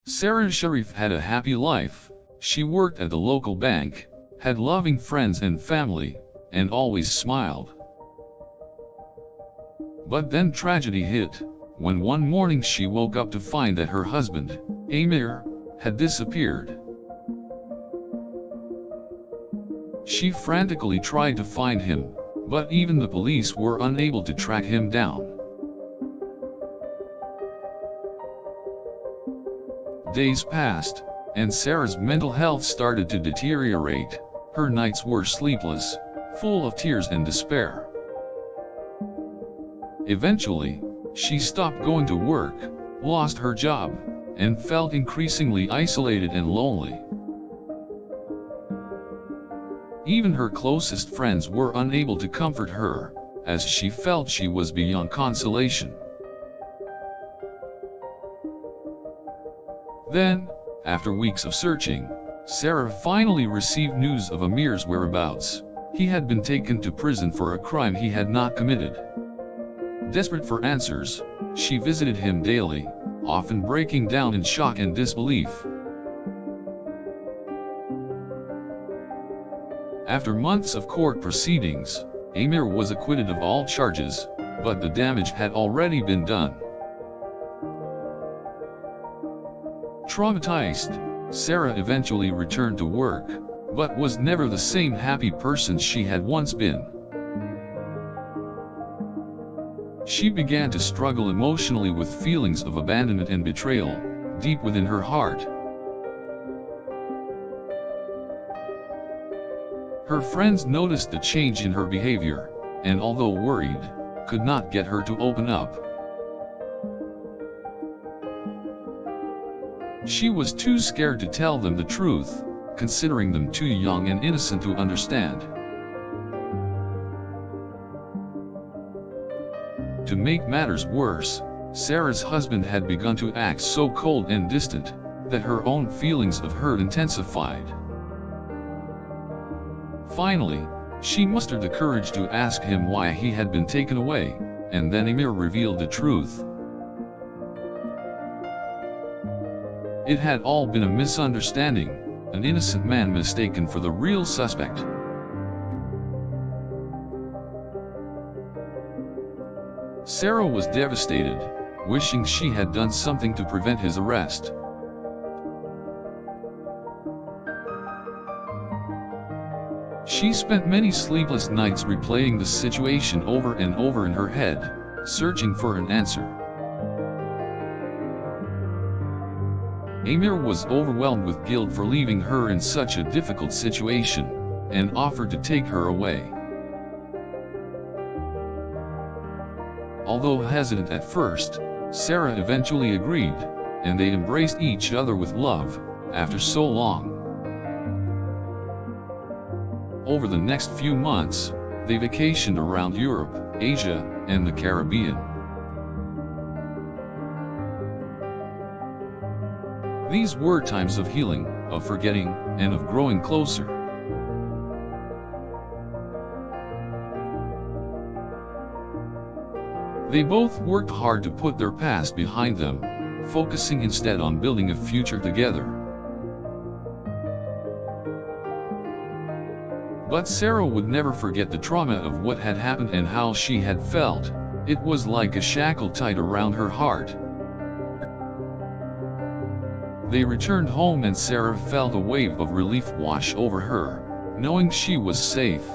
Sara Sharif had a happy life. She worked at the local bank, had loving friends and family, and always smiled. But then tragedy hit, when one morning she woke up to find that her husband, Amir, had disappeared. She frantically tried to find him, but even the police were unable to track him down. Days passed, and Sara's mental health started to deteriorate. Her nights were sleepless, full of tears and despair. Eventually, she stopped going to work, lost her job, and felt increasingly isolated and lonely. Even her closest friends were unable to comfort her, as she felt she was beyond consolation. Then, after weeks of searching, Sara finally received news of Amir's whereabouts. He had been taken to prison for a crime he had not committed. Desperate for answers, she visited him daily, often breaking down in shock and disbelief. After months of court proceedings, Amir was acquitted of all charges, but the damage had already been done. Traumatized, Sara eventually returned to work, but was never the same happy person she had once been. She began to struggle emotionally with feelings of abandonment and betrayal, deep within her heart. Her friends noticed the change in her behavior, and although worried, could not get her to open up. She was too scared to tell them the truth, considering them too young and innocent to understand. To make matters worse, Sara's husband had begun to act so cold and distant, that her own feelings of hurt intensified. Finally, she mustered the courage to ask him why he had been taken away, and then Amir revealed the truth. It had all been a misunderstanding, an innocent man mistaken for the real suspect. Sara was devastated, wishing she had done something to prevent his arrest. She spent many sleepless nights replaying the situation over and over in her head, searching for an answer. Amir was overwhelmed with guilt for leaving her in such a difficult situation, and offered to take her away. Although hesitant at first, Sara eventually agreed, and they embraced each other with love, after so long. Over the next few months, they vacationed around Europe, Asia, and the Caribbean. These were times of healing, of forgetting, and of growing closer. They both worked hard to put their past behind them, focusing instead on building a future together. But Sara would never forget the trauma of what had happened and how she had felt. It was like a shackle tied around her heart. They returned home and Sara felt a wave of relief wash over her, knowing she was safe.